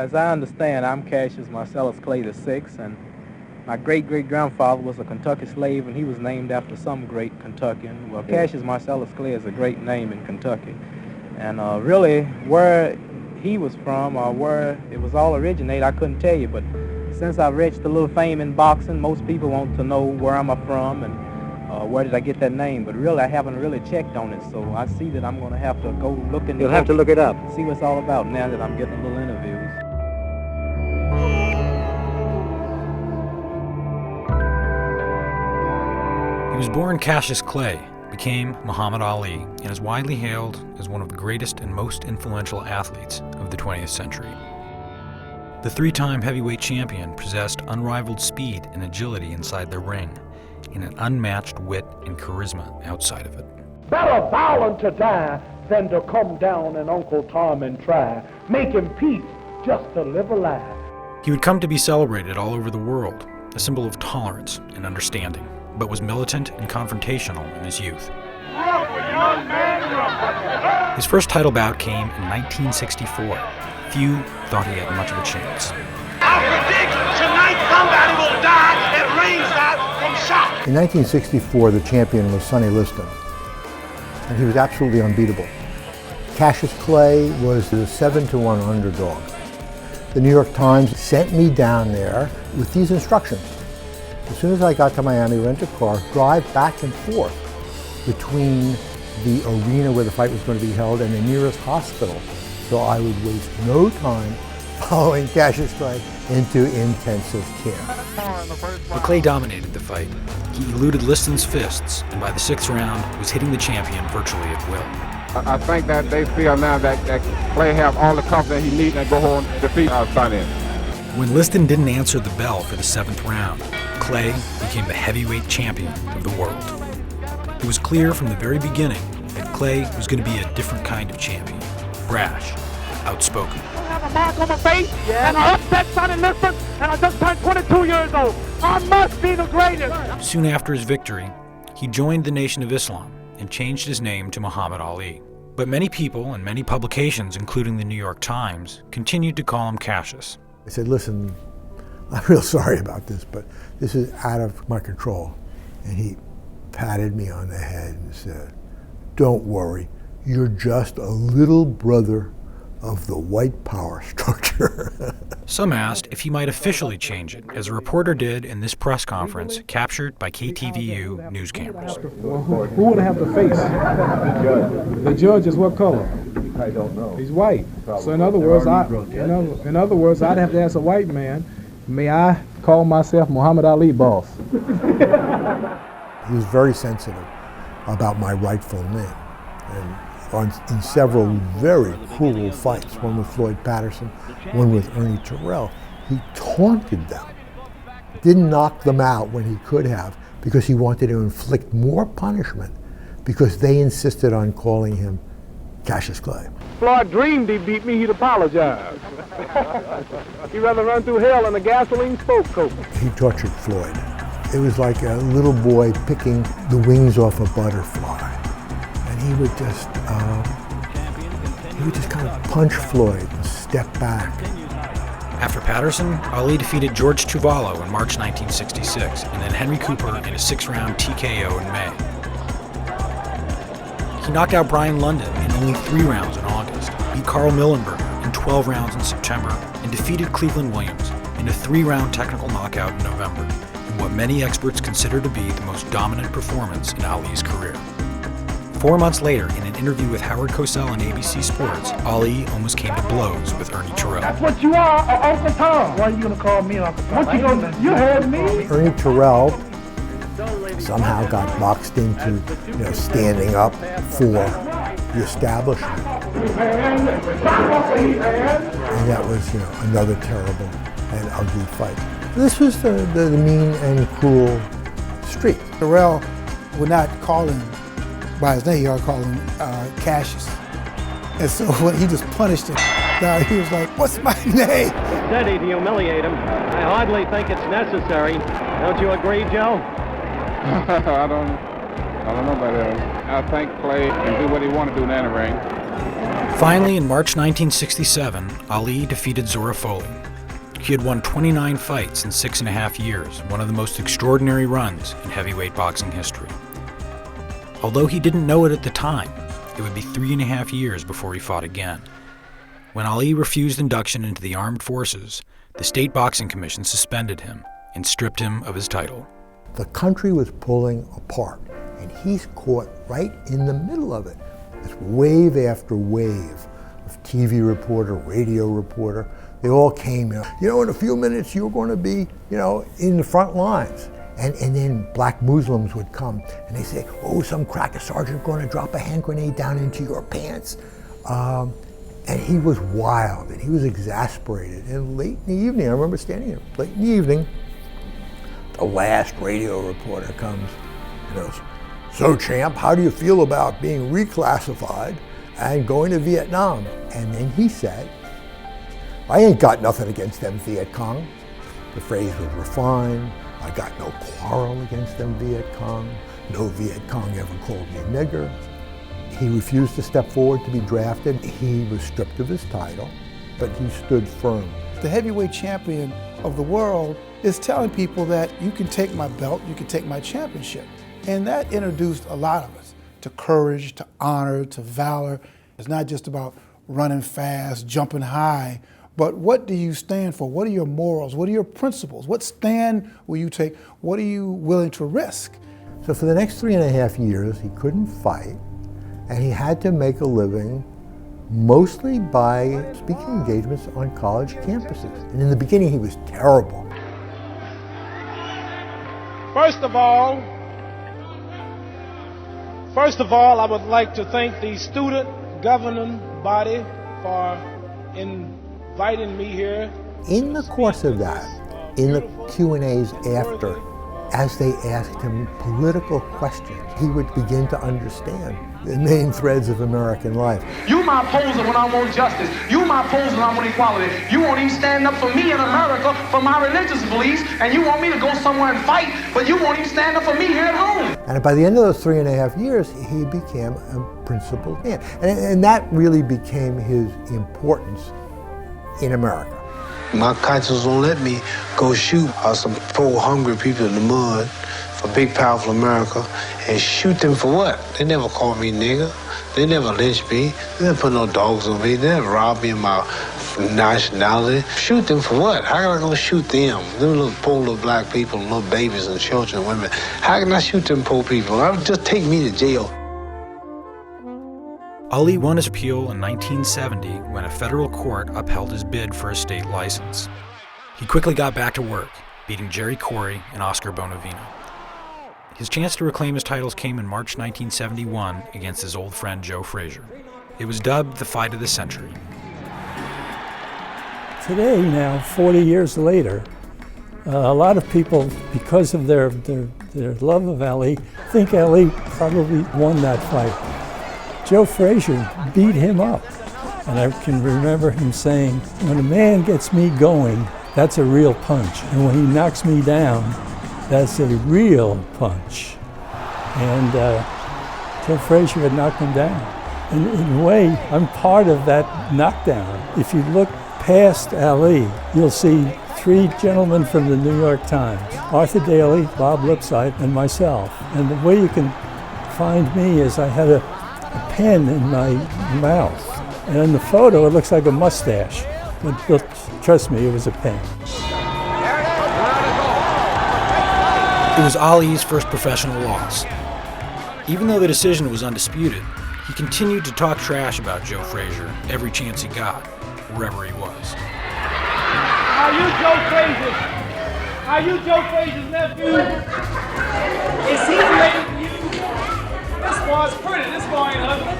as I understand, I'm Cassius Marcellus Clay VI, and my great-great-grandfather was a Kentucky slave, and he was named after some great Kentuckian. Well, Cassius Marcellus Clay is a great name in Kentucky. And really, where he was from or where it was all originated, I couldn't tell you. But since I've reached a little fame in boxing, most people want to know where am I from and where did I get that name. But really, I haven't really checked on it, so I see that I'm going to have to go look into it. You'll have to look it up. See what it's all about now that I'm getting a little interviews. He was born Cassius Clay, became Muhammad Ali, and is widely hailed as one of the greatest and most influential athletes of the 20th century. The three-time heavyweight champion possessed unrivaled speed and agility inside the ring, and an unmatched wit and charisma outside of it. Better violent to die than to come down and Uncle Tom and try, making peace just to live alive. He would come to be celebrated all over the world, a symbol of tolerance and understanding, but was militant and confrontational in his youth. His first title bout came in 1964. Few thought he had much of a chance. I predict tonight somebody will die at ringside from shock. In 1964, the champion was Sonny Liston, and he was absolutely unbeatable. Cassius Clay was the 7-1 underdog. The New York Times sent me down there with these instructions. As soon as I got to Miami, rent a car, drive back and forth between the arena where the fight was going to be held and the nearest hospital, so I would waste no time following Cassius Clay into intensive care. But Clay dominated the fight. He eluded Liston's fists, and by the sixth round, was hitting the champion virtually at will. I think that they feel now that Clay have all the confidence he needs and go home and defeat Sonny. When Liston didn't answer the bell for the seventh round, Clay became the heavyweight champion of the world. It was clear from the very beginning that Clay was going to be a different kind of champion. Brash, outspoken. I have a mark on my face, and I upset Sonny Liston, and I just turned 22 years old. I must be the greatest. Soon after his victory, he joined the Nation of Islam and changed his name to Muhammad Ali. But many people and many publications, including the New York Times, continued to call him Cassius. I said, listen, I'm real sorry about this, but this is out of my control. And he patted me on the head and said, don't worry, you're just a little brother of the white power structure. Some asked if he might officially change it, as a reporter did in this press conference captured by KTVU news cameras. Well, who would have the face? The judge is what color? I don't know. He's white. So in other words, I'd have to ask a white man, may I call myself Muhammad Ali boss? He was very sensitive about my rightful name. And in several very cruel fights, one with Floyd Patterson, one with Ernie Terrell, he taunted them. Didn't knock them out when he could have, because he wanted to inflict more punishment because they insisted on calling him Cassius Clay. Floyd dreamed he beat me, he'd apologize. He'd rather run through hell in a gasoline spoke coat. He tortured Floyd. It was like a little boy picking the wings off a butterfly. And he would just kind of punch Floyd and step back. After Patterson, Ali defeated George Tuvalu in March 1966, and then Henry Cooper in a 6-round TKO in May. He knocked out Brian London in only 3 rounds in August, beat Carl Millenberger in 12 rounds in September, and defeated Cleveland Williams in a 3-round technical knockout in November, in what many experts consider to be the most dominant performance in Ali's career. 4 months later, in an interview with Howard Cosell on ABC Sports, Ali almost came to blows with Ernie Terrell. That's what you are, Uncle Tom. Why are you going to call me Uncle Tom? What you going to do? You heard me. Ernie Terrell somehow got boxed into standing up for the establishment. And that was another terrible and ugly fight. This was the mean and cruel streak. Terrell would not call him by his name, he ought to call him Cassius. And so when he just punished him, he was like, what's my name? Steady to humiliate him. I hardly think it's necessary. Don't you agree, Joe? I don't know about that. I think Clay can do what he want to do in the ring. Finally, in March 1967, Ali defeated Zora Foley. He had won 29 fights in 6.5 years, one of the most extraordinary runs in heavyweight boxing history. Although he didn't know it at the time, it would be 3.5 years before he fought again. When Ali refused induction into the armed forces, the State Boxing Commission suspended him and stripped him of his title. The country was pulling apart, and he's caught right in the middle of it. It's wave after wave of TV reporter, radio reporter. They all came in. In a few minutes you're going to be, in the front lines. And then black Muslims would come and they say, oh, some cracker sergeant going to drop a hand grenade down into your pants. And he was wild and he was exasperated. And late in the evening, I remember standing here, late in the evening, the last radio reporter comes and goes, so champ, how do you feel about being reclassified and going to Vietnam? And then he said, I ain't got nothing against them Viet Cong. The phrase was refined. I got no quarrel against them Viet Cong. No Viet Cong ever called me nigger. He refused to step forward to be drafted. He was stripped of his title, but he stood firm. The heavyweight champion of the world is telling people that you can take my belt, you can take my championship. And that introduced a lot of us to courage, to honor, to valor. It's not just about running fast, jumping high, but what do you stand for? What are your morals? What are your principles? What stand will you take? What are you willing to risk? So for the next 3.5 years, he couldn't fight, and he had to make a living mostly by speaking engagements on college campuses. And in the beginning, he was terrible. First of all, I would like to thank the student governing body for inviting me here. In the course of that, in the Q&As after, as they asked him political questions, he would begin to understand the main threads of American life. You my opposer when I want justice. You my opposer when I want equality. You won't even stand up for me in America for my religious beliefs, and you want me to go somewhere and fight, but you won't even stand up for me here at home. And by the end of those 3.5 years, he became a principled man. And that really became his importance in America. My conscience won't let me go shoot some poor, hungry people in the mud for big, powerful America and shoot them for what? They never called me nigger. They never lynched me. They never put no dogs on me. They never robbed me of my nationality. Shoot them for what? How can I go shoot them? Them little poor little black people, little babies and children and women. How can I shoot them poor people? Just take me to jail. Ali won his appeal in 1970 when a federal court upheld his bid for a state license. He quickly got back to work, beating Jerry Corey and Oscar Bonavino. His chance to reclaim his titles came in March 1971 against his old friend Joe Frazier. It was dubbed the fight of the century. Today, now, 40 years later, a lot of people, because of their love of Ali, think Ali probably won that fight. Joe Frazier beat him up. And I can remember him saying, when a man gets me going, that's a real punch. And when he knocks me down, that's a real punch. And Joe Frazier had knocked him down. And in a way, I'm part of that knockdown. If you look past Ali, you'll see 3 gentlemen from the New York Times, Arthur Daly, Bob Lipsyte, and myself. And the way you can find me is I had a pen in my mouth. And in the photo, it looks like a mustache. But trust me, it was a pen. It was Ali's first professional loss. Even though the decision was undisputed, he continued to talk trash about Joe Frazier every chance he got, wherever he was. Are you Joe Frazier? Are you Joe Frazier's nephew? Is he related to you? This boy's pretty. This boy ain't ugly.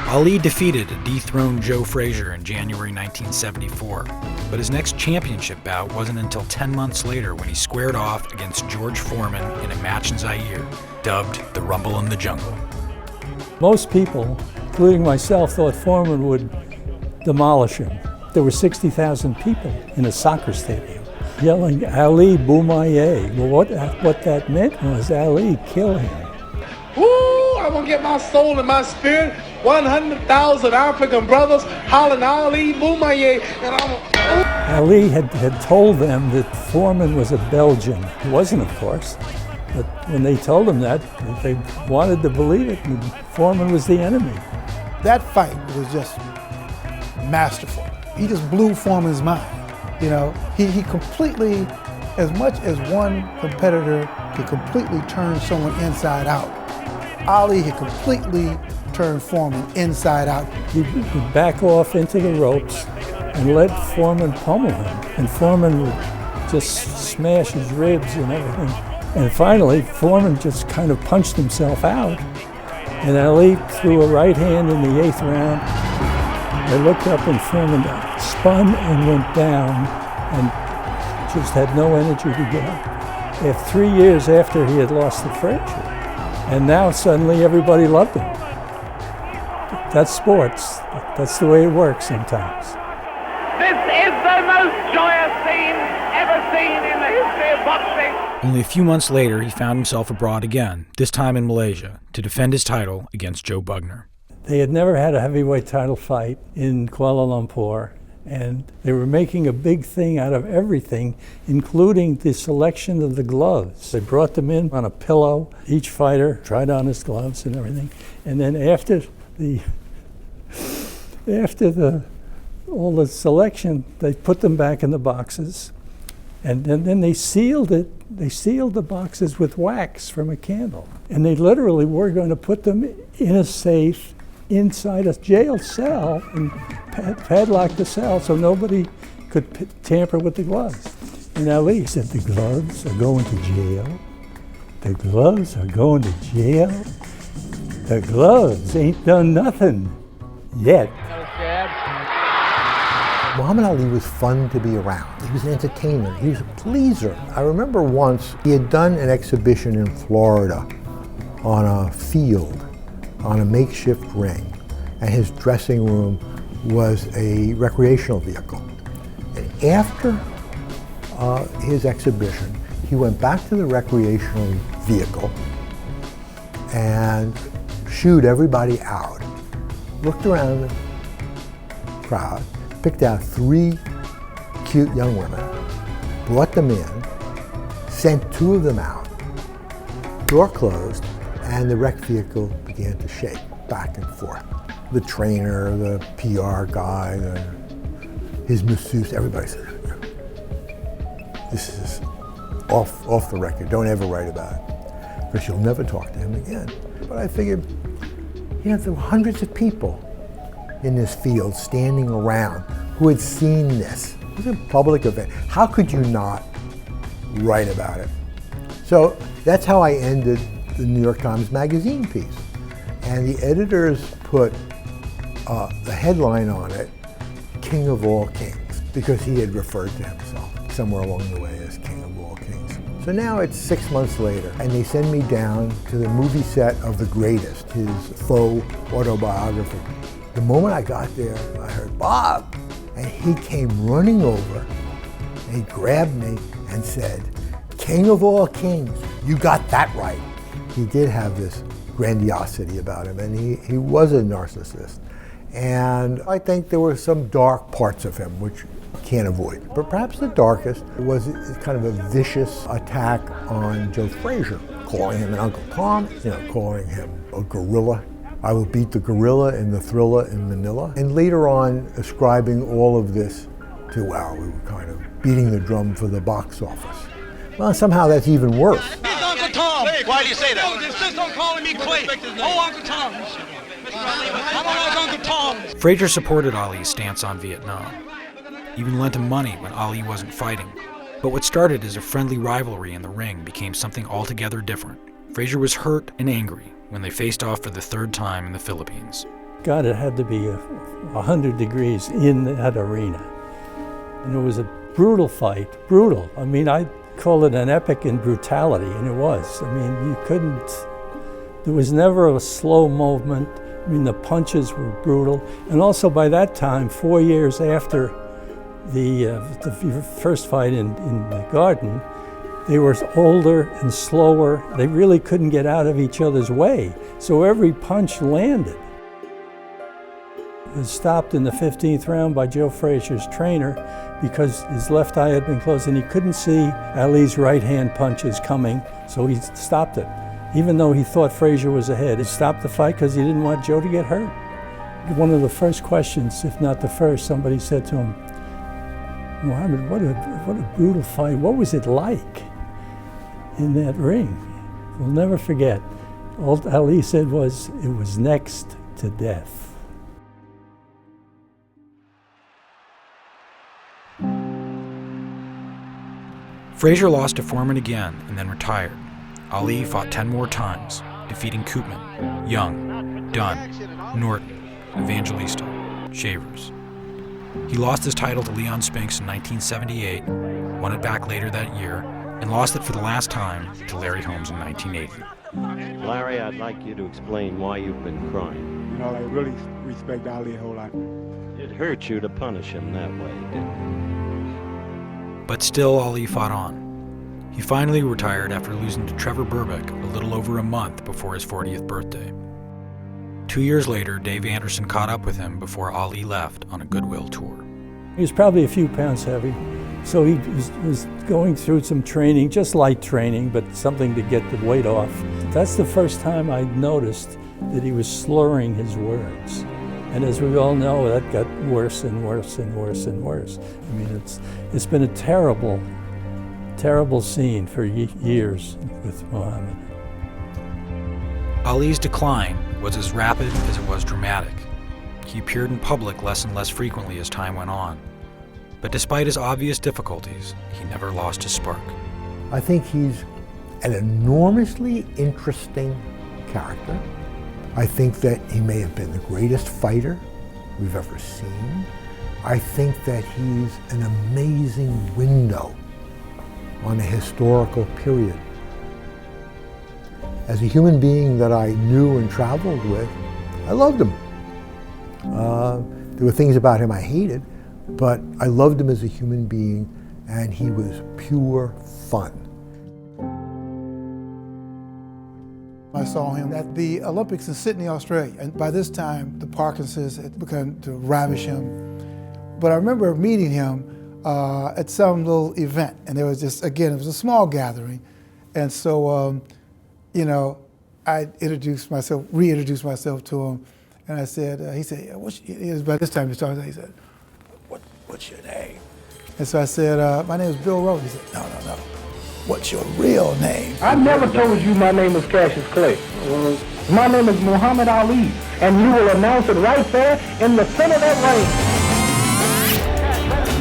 Ali defeated a dethroned Joe Frazier in January 1974, but his next championship bout wasn't until 10 months later when he squared off against George Foreman in a match in Zaire, dubbed the Rumble in the Jungle. Most people, including myself, thought Foreman would demolish him. There were 60,000 people in a soccer stadium yelling, Ali Boumaye. Well, what that meant was Ali, kill him. Ooh, I want to get my soul and my spirit 100,000 African brothers hollering Ali, Boumaier, and Ali had told them that Foreman was a Belgian. He wasn't, of course, but when they told him that, they wanted to believe it, and Foreman was the enemy. That fight was just masterful. He just blew Foreman's mind. You know, he completely, as much as one competitor could completely turn someone inside out, Ali had completely turned Foreman inside out. He'd back off into the ropes and let Foreman pummel him. And Foreman would just smash his ribs and everything. And finally, Foreman just kind of punched himself out. And Ali threw a right hand in the 8th round. I looked up and Foreman spun and went down and just had no energy to get up. 3 years after he had lost the Frazier. And now suddenly everybody loved him. That's sports. That's the way it works sometimes. This is the most joyous scene ever seen in the history of boxing. Only a few months later, he found himself abroad again, this time in Malaysia, to defend his title against Joe Bugner. They had never had a heavyweight title fight in Kuala Lumpur, and they were making a big thing out of everything, including the selection of the gloves. They brought them in on a pillow. Each fighter tried on his gloves and everything. And then after all the selection, they put them back in the boxes, and then they sealed it. They sealed the boxes with wax from a candle, and they literally were going to put them in a safe inside a jail cell and padlock the cell so nobody could tamper with the gloves. And Ali said, "The gloves are going to jail. The gloves are going to jail. The gloves ain't done nothing yet." Muhammad Ali was fun to be around. He was an entertainer. He was a pleaser. I remember once he had done an exhibition in Florida on a field, on a makeshift ring, and his dressing room was a recreational vehicle. And after his exhibition, he went back to the recreational vehicle and shooed everybody out, looked around the crowd, picked out 3 cute young women, brought them in, sent 2 of them out, door closed, and the rec vehicle began to shake back and forth. The trainer, the PR guy, his masseuse, everybody said, "This is off the record. Don't ever write about it, because you'll never talk to him again." But I figured, there were hundreds of people in this field standing around who had seen this. It was a public event. How could you not write about it? So that's how I ended the New York Times Magazine piece. And the editors put the headline on it, "King of All Kings," because he had referred to himself somewhere along the way as King of All Kings. So now it's 6 months later, and they send me down to the movie set of The Greatest, his faux autobiography. The moment I got there, I heard, "Bob!" And he came running over, and he grabbed me and said, "King of all kings, you got that right." He did have this grandiosity about him, and he was a narcissist. And I think there were some dark parts of him, which you can't avoid. But perhaps the darkest was kind of a vicious attack on Joe Frazier, calling him an Uncle Tom, calling him a gorilla. I will beat the gorilla in the Thriller in Manila. And later on, ascribing all of this to, well, we were kind of beating the drum for the box office. Well, somehow that's even worse. It's Uncle Tom. Why do you say that? Oh, insist on calling me Clay. Oh, Uncle Tom. I don't like Uncle Tom. Frazier supported Ali's stance on Vietnam, even lent him money when Ali wasn't fighting. But what started as a friendly rivalry in the ring became something altogether different. Frazier was hurt and angry when they faced off for the 3rd time in the Philippines. God, it had to be 100 degrees in that arena. And it was a brutal fight, brutal. I mean, I call it an epic in brutality, and it was. I mean, you couldn't, there was never a slow movement. I mean, the punches were brutal. And also by that time, 4 years after the first fight in the Garden, they were older and slower. They really couldn't get out of each other's way. So every punch landed. was stopped in the 15th round by Joe Frazier's trainer because his left eye had been closed and he couldn't see Ali's right-hand punches coming, so he stopped it. Even though he thought Frazier was ahead, he stopped the fight because he didn't want Joe to get hurt. One of the first questions, if not the first, somebody said to him, Muhammad, what a brutal fight. What was it like in that ring? We'll never forget. All Ali said was, it was next to death. Frazier lost to Foreman again and then retired. Ali fought 10 more times, defeating Koopman, Young, Dunn, Norton, Evangelista, Shavers. He lost his title to Leon Spinks in 1978, won it back later that year, and lost it for the last time to Larry Holmes in 1980. Larry, I'd like you to explain why you've been crying. You know, I really respect Ali a whole lot. It hurt you to punish him that way, didn't it? But still, Ali fought on. He finally retired after losing to Trevor Berbick a little over a month before his 40th birthday. 2 years later, Dave Anderson caught up with him before Ali left on a goodwill tour. He was probably a few pounds heavy, so he was going through some training, just light training, but something to get the weight off. That's the first time I noticed that he was slurring his words. And as we all know, that got worse and worse and worse and worse. I mean, it's been a terrible, terrible scene for years with Muhammad. Ali's decline was as rapid as it was dramatic. He appeared in public less and less frequently as time went on. But despite his obvious difficulties, he never lost his spark. I think he's an enormously interesting character. I think that he may have been the greatest fighter we've ever seen. I think that he's an amazing window on a historical period. As a human being that I knew and traveled with, I loved him. There were things about him I hated, but I loved him as a human being, and he was pure fun. I saw him at the Olympics in Sydney, Australia, and by this time the Parkinson's had begun to ravage him. But I remember meeting him at some little event, and there was just, again, it was a small gathering, and so, you know, I reintroduced myself to him, and I said, he said, by this time he started, he said, what's your name? And so I said, my name is Bill Rhodes. He said, no. What's your real name? I never told you my name is Cassius Clay. My name is Muhammad Ali, and you will announce it right there in the center of that ring.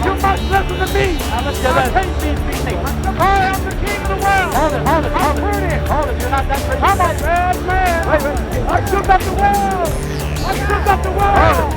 You must listen to me. I hate these people. I am the king of the world. Hold it. You're not that crazy. I'm a bad man. I shook up the world. I shook up the world.